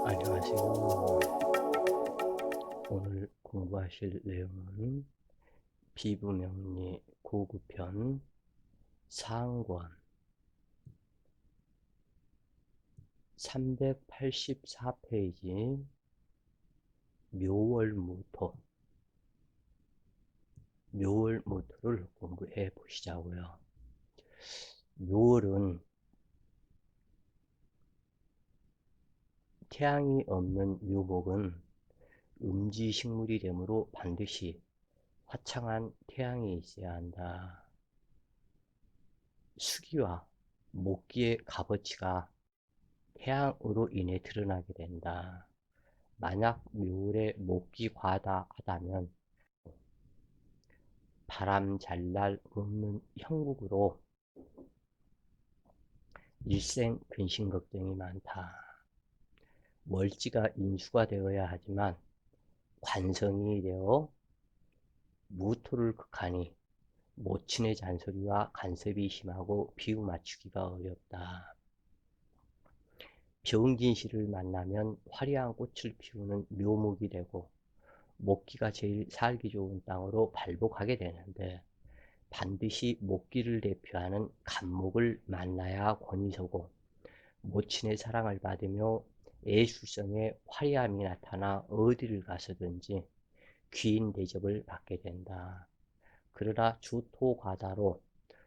안녕하세요. 오늘 공부하실 내용은 비부명리 고급편 상권 384페이지 묘월무토를 공부해 보시자고요. 묘월은 태양이 없는 묘목은 음지식물이 되므로 반드시 화창한 태양이 있어야 한다. 수기와 목기의 값어치가 태양으로 인해 드러나게 된다. 만약 묘월에 목기 과다하다면 바람 잘 날 없는 형국으로 일생 근심 걱정이 많다. 월지가 인수가 되어야 하지만 관성이 되어 무토를 극하니 모친의 잔소리와 간섭이 심하고 비유 맞추기가 어렵다. 병진씨를 만나면 화려한 꽃을 피우는 묘목이 되고 목기가 제일 살기 좋은 땅으로 발복하게 되는데 반드시 목기를 대표하는 간목을 만나야 권이 서고 모친의 사랑을 받으며 애수성의 화려함이 나타나 어디를 가서든지 귀인 대접을 받게 된다. 그러나 주토과다로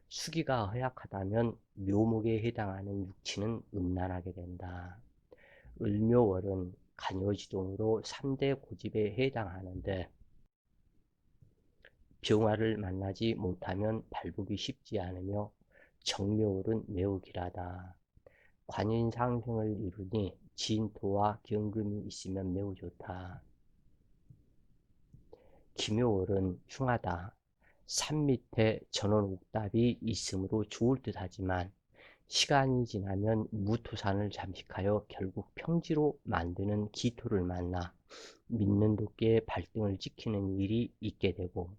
수기가 허약하다면 묘목에 해당하는 육치는 음란하게 된다. 을묘월은 간요지동으로 3대 고집에 해당하는데 병화를 만나지 못하면 발복이 쉽지 않으며 정묘월은 매우 길하다. 관인상생을 이루니 진토와 경금이 있으면 매우 좋다. 기묘월은 흉하다. 산 밑에 전원 옥답이 있으므로 좋을 듯 하지만 시간이 지나면 무토산을 잠식하여 결국 평지로 만드는 기토를 만나 믿는 도끼의 발등을 찍히는 일이 있게 되고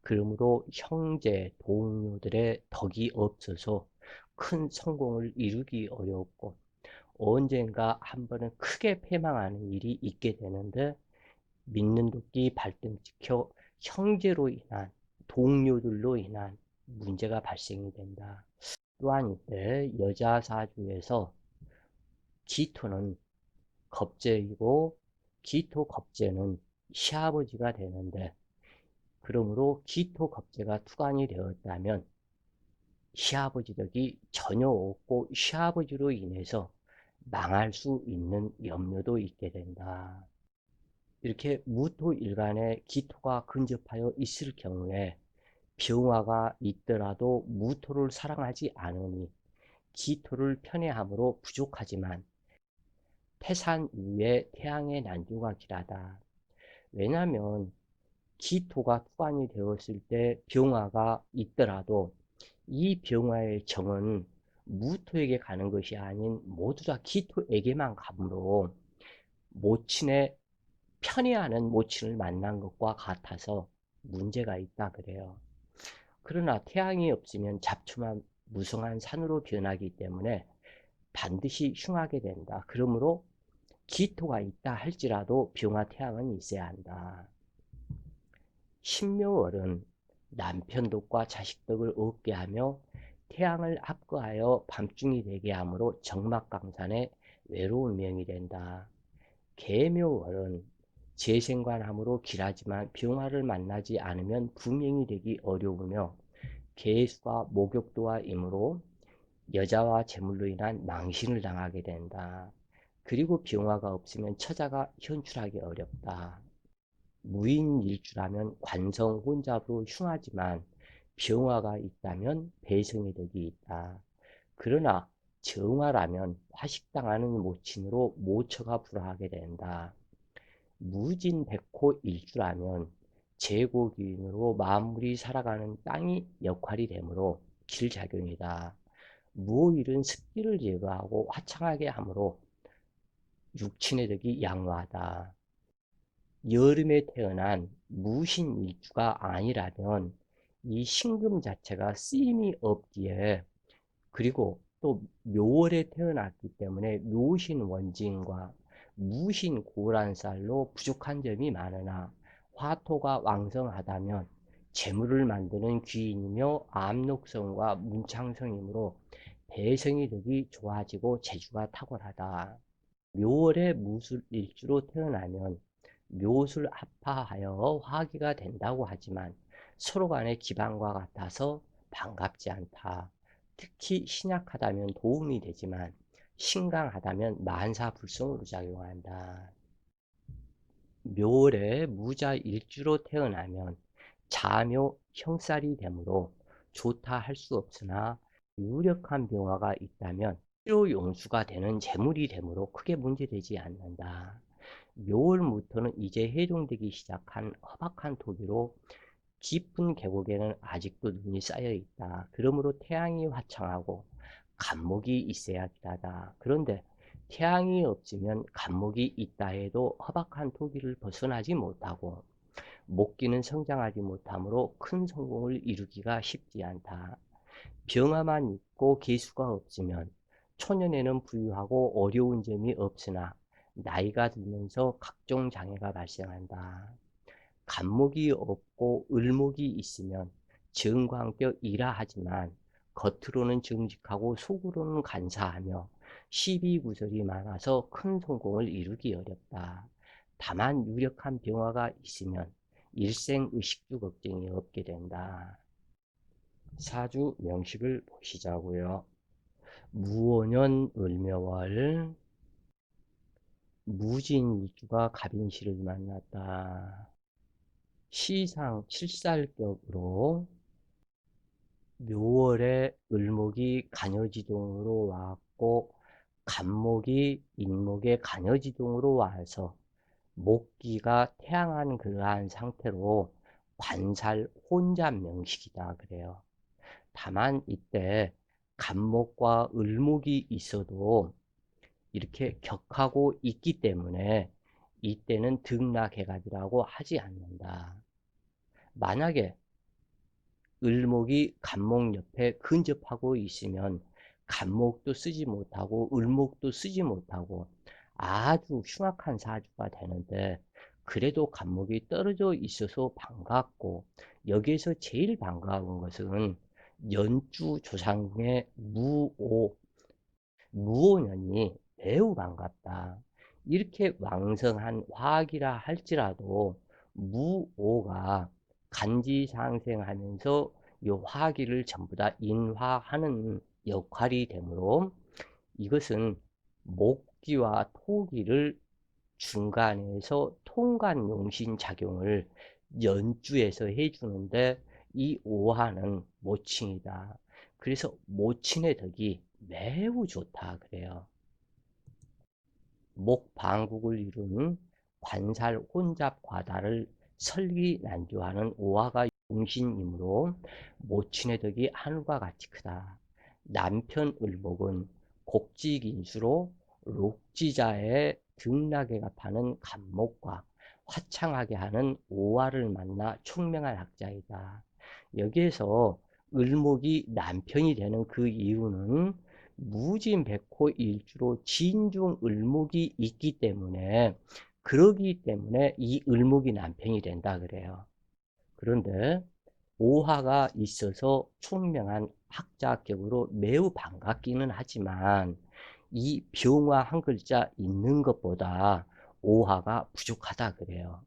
그러므로 형제, 동료들의 덕이 없어서 큰 성공을 이루기 어렵고 언젠가 한 번은 크게 패망하는 일이 있게 되는데 믿는 도끼 발등 찍혀 형제로 인한 동료들로 인한 문제가 발생이 된다. 또한 이때 여자 사주에서 기토는 겁재이고 기토 겁재는 시아버지가 되는데 그러므로 기토 겁재가 투관이 되었다면 시아버지 덕이 전혀 없고 시아버지로 인해서 망할 수 있는 염려도 있게 된다. 이렇게 무토일간에 기토가 근접하여 있을 경우에 병화가 있더라도 무토를 사랑하지 않으니 기토를 편애함으로 부족하지만 태산 이후에 태양의 난조가 길하다. 왜냐하면 기토가 투관이 되었을 때 병화가 있더라도 이 병화의 정은 무토에게 가는 것이 아닌 모두 다 기토에게만 가므로 모친의 편애하는 모친을 만난 것과 같아서 문제가 있다 그래요. 그러나 태양이 없으면 잡초만 무성한 산으로 변하기 때문에 반드시 흉하게 된다. 그러므로 기토가 있다 할지라도 병화 태양은 있어야 한다. 신묘월은 남편덕과 자식덕을 얻게 하며 태양을 합거하여 밤중이 되게 하므로 정막강산의 외로운 명이 된다. 계묘월은 재생관함으로 길하지만 병화를 만나지 않으면 분명이 되기 어려우며 계수가 목욕도와 이므로 여자와 재물로 인한 망신을 당하게 된다. 그리고 병화가 없으면 처자가 현출하기 어렵다. 무인일주라면 관성 혼잡으로 흉하지만 병화가 있다면 배성의 덕이 있다. 그러나 정화라면 화식당하는 모친으로 모처가 불화하게 된다. 무진백호 일주라면 제고기인으로 만물이 살아가는 땅이 역할이 되므로 길작용이다. 무오일은 습기를 제거하고 화창하게 하므로 육친의 덕이 양호하다. 여름에 태어난 무신일주가 아니라면 이 신금 자체가 쓰임이 없기에 그리고 또 묘월에 태어났기 때문에 묘신 원진과 무신 고란쌀로 부족한 점이 많으나 화토가 왕성하다면 재물을 만드는 귀인이며 암록성과 문창성이므로 배성이 덕이 좋아지고 재주가 탁월하다. 묘월에 무술일주로 태어나면 묘술 합파하여 화기가 된다고 하지만 서로 간의 기반과 같아서 반갑지 않다. 특히 신약하다면 도움이 되지만 신강하다면 만사불성으로 작용한다. 묘월에 무자일주로 태어나면 자묘 형살이 되므로 좋다 할 수 없으나 유력한 병화가 있다면 치료용수가 되는 재물이 되므로 크게 문제되지 않는다. 묘월부터는 이제 해동되기 시작한 허박한 토기로 깊은 계곡에는 아직도 눈이 쌓여 있다. 그러므로 태양이 화창하고 간목이 있어야 하다. 그런데 태양이 없으면 간목이 있다 해도 허박한 토기를 벗어나지 못하고 목기는 성장하지 못하므로 큰 성공을 이루기가 쉽지 않다. 병화만 있고 개수가 없으면 초년에는 부유하고 어려운 점이 없으나 나이가 들면서 각종 장애가 발생한다. 간목이 없고 을목이 있으면 정광격 이라 하지만 겉으로는 정직하고 속으로는 간사하며 시비구설이 많아서 큰 성공을 이루기 어렵다. 다만 유력한 병화가 있으면 일생 의식주 걱정이 없게 된다. 사주 명식을 보시자고요. 무오년 을묘월 무진일주가 갑인시를 만났다. 시상 칠살격으로 묘월에 을목이 간여지동으로 왔고 간목이 인목의 간여지동으로 와서 목기가 태양한 그러한 상태로 관살 혼잡 명식이다 그래요. 다만 이때 간목과 을목이 있어도 이렇게 격하고 있기 때문에 이때는 등락해가지라고 하지 않는다. 만약에 을목이 간목 옆에 근접하고 있으면 간목도 쓰지 못하고 을목도 쓰지 못하고 아주 흉악한 사주가 되는데 그래도 간목이 떨어져 있어서 반갑고 여기에서 제일 반가운 것은 연주 조상의 무오년이 매우 반갑다. 이렇게 왕성한 화기라 할지라도 무오가 간지상생하면서 이 화기를 전부 다 인화하는 역할이 되므로 이것은 목기와 토기를 중간에서 통관용신 작용을 연주해서 해주는데 이 오화는 모친이다. 그래서 모친의 덕이 매우 좋다 그래요. 목방국을 이루는 관살 혼잡 과다를 설기난조하는 오화가 용신이므로 모친의 덕이 하늘과 같이 크다. 남편 을목은 곡지긴수로 록지자의 등락에 갚하는 간목과 화창하게 하는 오화를 만나 총명한 학자이다. 여기에서 을목이 남편이 되는 그 이유는 무진백호 일주로 진중 을목이 있기 때문에 그러기 때문에 이 을목이 남편이 된다 그래요. 그런데 오화가 있어서 총명한 학자격으로 매우 반갑기는 하지만 이 병화 한 글자 있는 것보다 오화가 부족하다 그래요.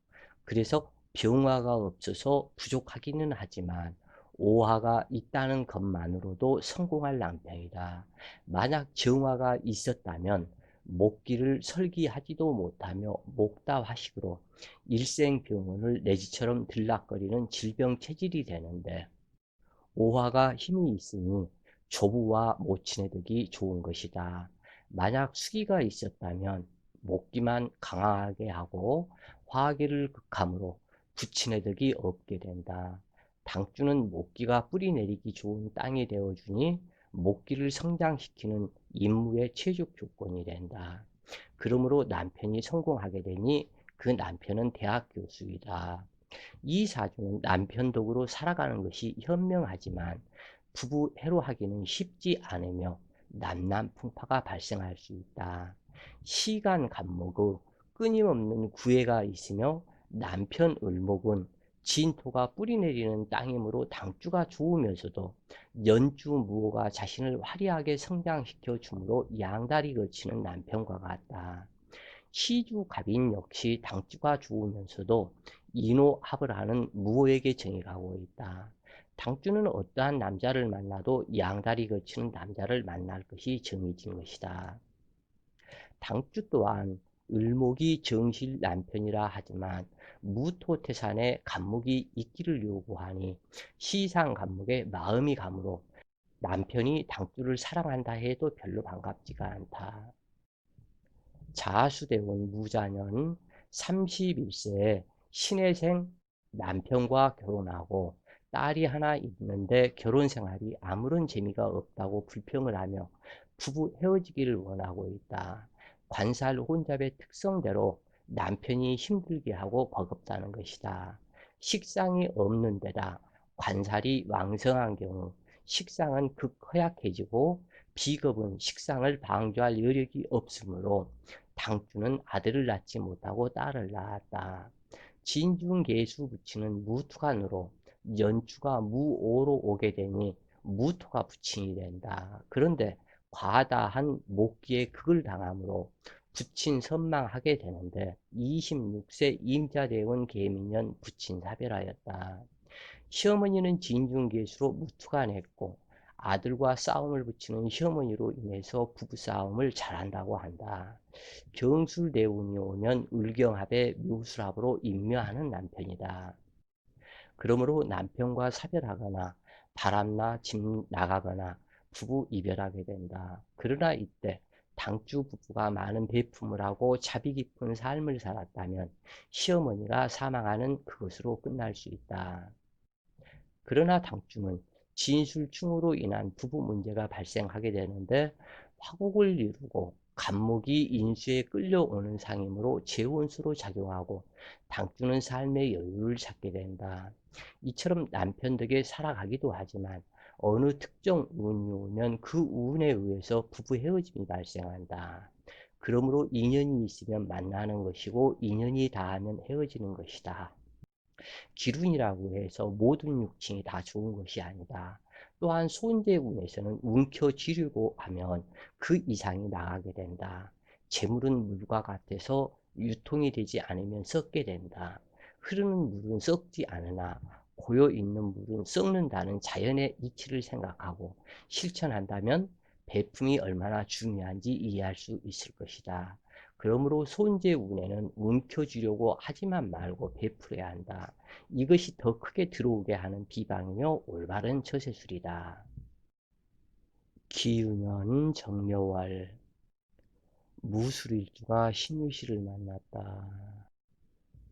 그래서 병화가 없어서 부족하기는 하지만 오화가 있다는 것만으로도 성공할 남편이다. 만약 정화가 있었다면 목기를 설기하지도 못하며 목다화식으로 일생병원을 내지처럼 들락거리는 질병 체질이 되는데 오화가 힘이 있으니 조부와 모친의 덕이 좋은 것이다. 만약 수기가 있었다면 목기만 강하게 하고 화기를 극함으로 부친의 덕이 없게 된다. 당주는 목기가 뿌리 내리기 좋은 땅이 되어주니 목기를 성장시키는 임무의 최적 조건이 된다. 그러므로 남편이 성공하게 되니 그 남편은 대학 교수이다. 이 사주는 남편 덕으로 살아가는 것이 현명하지만 부부 해로하기는 쉽지 않으며 남남 풍파가 발생할 수 있다. 시간 간목의 끊임없는 구애가 있으며 남편 을목은 진토가 뿌리내리는 땅이므로 당주가 좋으면서도 연주무호가 자신을 화려하게 성장시켜 주므로 양다리 걸치는 남편과 같다. 시주갑인 역시 당주가 좋으면서도 인호합을 하는 무호에게 정이 가고 있다. 당주는 어떠한 남자를 만나도 양다리 걸치는 남자를 만날 것이 정해진 것이다. 당주 또한 을목이 정실 남편이라 하지만 무토태산에 간목이 있기를 요구하니 시상간목에 마음이 가므로 남편이 당주를 사랑한다 해도 별로 반갑지가 않다. 자수대원 무자년 31세에 신혜생 남편과 결혼하고 딸이 하나 있는데 결혼 생활이 아무런 재미가 없다고 불평을 하며 부부 헤어지기를 원하고 있다. 관살 혼잡의 특성대로 남편이 힘들게 하고 버겁다는 것이다. 식상이 없는 데다 관살이 왕성한 경우 식상은 극 허약해지고 비겁은 식상을 방조할 여력이 없으므로 당주는 아들을 낳지 못하고 딸을 낳았다. 진중계수 부친은 무투간으로 연추가 무오로 오게 되니 무토가 부친이 된다. 그런데 과다한 목기에 극을 당하므로 부친 선망하게 되는데 26세 임자대원 계민년 부친 사별하였다. 시어머니는 진중계수로 무투간했고 아들과 싸움을 붙이는 시어머니로 인해서 부부싸움을 잘한다고 한다. 경술대운이 오면 을경합에 묘술합으로 임묘하는 남편이다. 그러므로 남편과 사별하거나 바람나 집 나가거나 부부 이별하게 된다. 그러나 이때 당주 부부가 많은 배품을 하고 자비 깊은 삶을 살았다면 시어머니가 사망하는 그것으로 끝날 수 있다. 그러나 당주는 진술충으로 인한 부부 문제가 발생하게 되는데 화곡을 이루고 간목이 인수에 끌려오는 상이므로 재혼수로 작용하고 당주는 삶의 여유를 찾게 된다. 이처럼 남편 덕에 살아가기도 하지만 어느 특정 운이 오면 그 운에 의해서 부부 헤어짐이 발생한다. 그러므로 인연이 있으면 만나는 것이고 인연이 다하면 헤어지는 것이다. 기운이라고 해서 모든 육친이 다 좋은 것이 아니다. 또한 손재운에서는 움켜쥐려고 하면 그 이상이 나가게 된다. 재물은 물과 같아서 유통이 되지 않으면 썩게 된다. 흐르는 물은 썩지 않으나 고여 있는 물은 썩는다는 자연의 이치를 생각하고 실천한다면 배품이 얼마나 중요한지 이해할 수 있을 것이다. 그러므로 손재운에는 움켜쥐려고 하지만 말고 베풀어야 한다. 이것이 더 크게 들어오게 하는 비방이요 올바른 처세술이다. 기운년 정묘월 무술일주가 신유시를 만났다.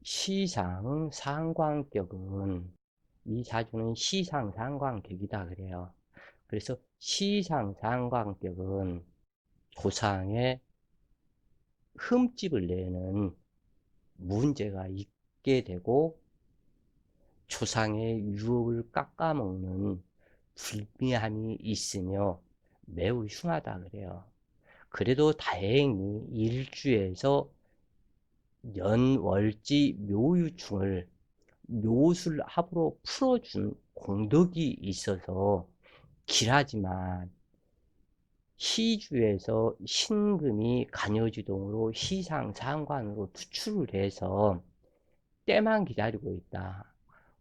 시상 상광격은 이 사주는 시상 상광격이다 그래요. 그래서 시상 상광격은 조상의 흠집을 내는 문제가 있게 되고 조상의 유혹을 깎아먹는 불미함이 있으며 매우 흉하다 그래요. 그래도 다행히 일주에서 연월지 묘유충을 묘술합으로 풀어준 공덕이 있어서 길하지만 시주에서 신금이 간여지동으로 시상상관으로 투출을 해서 때만 기다리고 있다.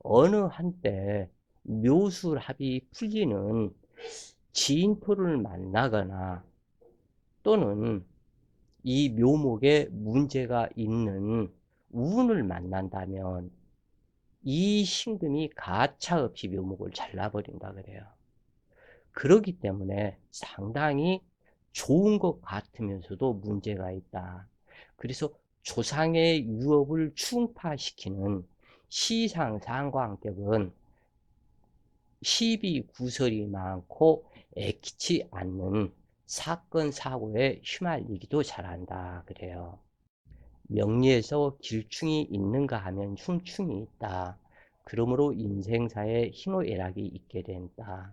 어느 한때 묘술합이 풀리는 지인토를 만나거나 또는 이 묘목에 문제가 있는 운을 만난다면 이 신금이 가차없이 묘목을 잘라버린다 그래요. 그렇기 때문에 상당히 좋은 것 같으면서도 문제가 있다. 그래서 조상의 유업을 충파시키는 시상상광격은 시비구설이 많고 애기치 않는 사건 사고에 휘말리기도 잘한다 그래요. 명리에서 길충이 있는가 하면 흉충이 있다. 그러므로 인생사에 희노애락이 있게 된다.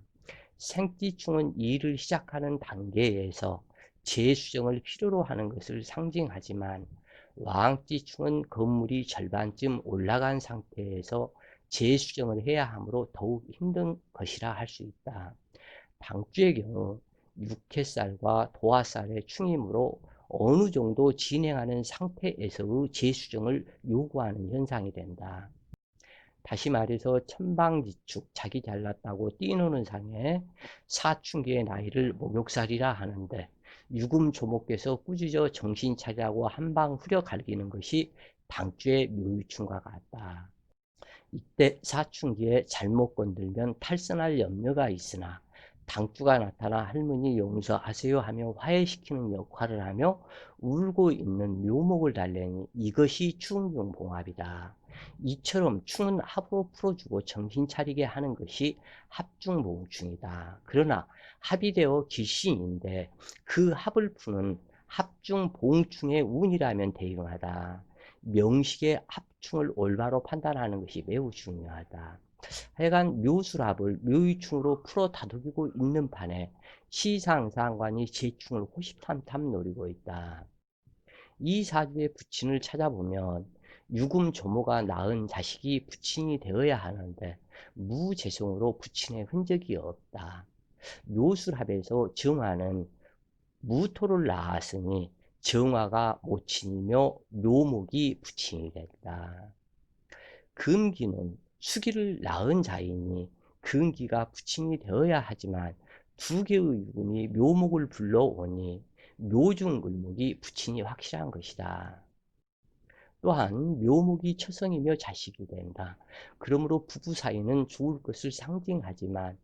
생지충은 일을 시작하는 단계에서 재수정을 필요로 하는 것을 상징하지만 왕지충은 건물이 절반쯤 올라간 상태에서 재수정을 해야 하므로 더욱 힘든 것이라 할 수 있다. 당주의 경우 육회살과 도화살의 충임으로 어느 정도 진행하는 상태에서의 재수정을 요구하는 현상이 된다. 다시 말해서 천방지축, 자기 잘났다고 뛰노는 상에 사춘기의 나이를 목욕살이라 하는데 유금조목께서 꾸짖어 정신 차리라고 한방 후려 갈기는 것이 당주의 묘유충과 같다. 이때 사춘기에 잘못 건들면 탈선할 염려가 있으나 당주가 나타나 할머니 용서하세요 하며 화해시키는 역할을 하며 울고 있는 묘목을 달래니 이것이 충중봉합이다. 이처럼 충은 합으로 풀어주고 정신 차리게 하는 것이 합중봉충이다. 그러나 합이 되어 귀신인데 그 합을 푸는 합중봉충의 운이라면 대응하다. 명식의 합충을 올바로 판단하는 것이 매우 중요하다. 하여간 묘술합을 묘유충으로 풀어 다독이고 있는 판에 시상상관이 제충을 호시탐탐 노리고 있다. 이 사주의 부친을 찾아보면 유금 조모가 낳은 자식이 부친이 되어야 하는데 무재성으로 부친의 흔적이 없다. 묘술합에서 정화는 무토를 낳았으니 정화가 모친이며 묘목이 부친이 됐다. 금기는 수기를 낳은 자이니 금기가 부친이 되어야 하지만 두 개의 유금이 묘목을 불러오니 묘중글목이 부친이 확실한 것이다. 또한 묘목이 처성이며 자식이 된다. 그러므로 부부 사이는 좋을 것을 상징하지만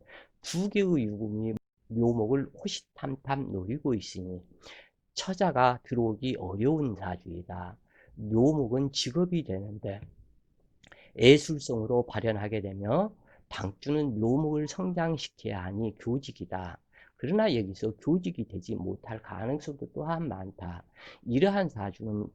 두 개의 유금이 묘목을 호시탐탐 노리고 있으니 처자가 들어오기 어려운 사주이다. 묘목은 직업이 되는데 예술성으로 발현하게 되며 당주는 묘목을 성장시켜야 하니 교직이다. 그러나 여기서 교직이 되지 못할 가능성도 또한 많다. 이러한 사주는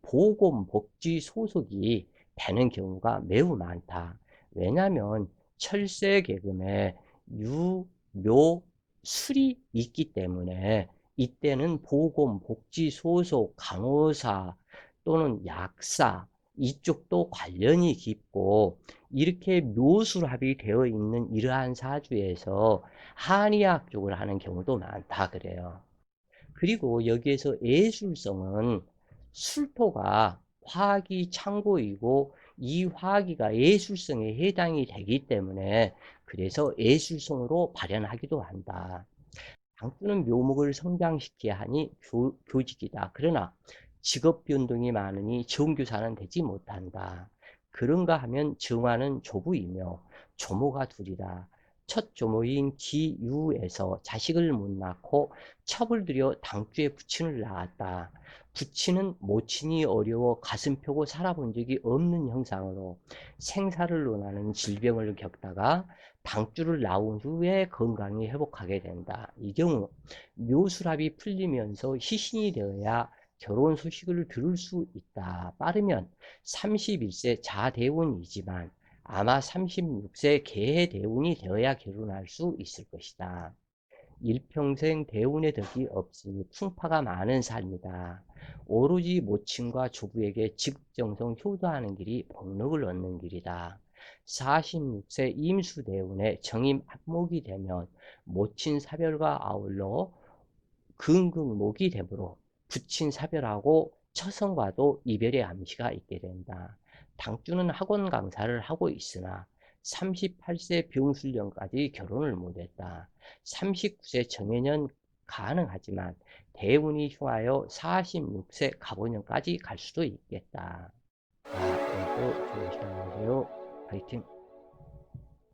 보금, 복지, 소속이 되는 경우가 매우 많다. 왜냐하면 철새계금에 유, 묘, 술이 있기 때문에 이때는 보금, 복지, 소속, 간호사 또는 약사 이쪽도 관련이 깊고 이렇게 묘술합이 되어 있는 이러한 사주에서 한의학 쪽을 하는 경우도 많다 그래요. 그리고 여기에서 예술성은 술토가 화기 창고이고 이 화기가 예술성에 해당이 되기 때문에 그래서 예술성으로 발현하기도 한다. 당주는 묘목을 성장시켜야 하니 교직이다. 그러나 직업 변동이 많으니 정교사는 되지 못한다. 그런가 하면 정화는 조부이며 조모가 둘이다. 첫 조모인 기유에서 자식을 못 낳고 첩을 들여 당주에 부친을 낳았다. 부친은 모친이 어려워 가슴 펴고 살아본 적이 없는 형상으로 생사를 논하는 질병을 겪다가 당주를 낳은 후에 건강이 회복하게 된다. 이 경우 묘술합이 풀리면서 희신이 되어야 결혼 소식을 들을 수 있다. 빠르면 31세 자대운이지만 아마 36세 개해대운이 되어야 결혼할 수 있을 것이다. 일평생 대운의 덕이 없으니 풍파가 많은 삶이다. 오로지 모친과 조부에게 직정성 효도하는 길이 복록을 얻는 길이다. 46세 임수대운에 정임 합목이 되면 모친 사별과 아울러 근극목이 되므로 부친 사별하고 처성과도 이별의 암시가 있게 된다. 당주는 학원 강사를 하고 있으나 38세 병술년까지 결혼을 못했다. 39세 정해년 가능하지만 대운이 흉하여 46세 갑오년까지 갈 수도 있겠다. 자, 오늘도 좋은 시간 되세요. 파이팅!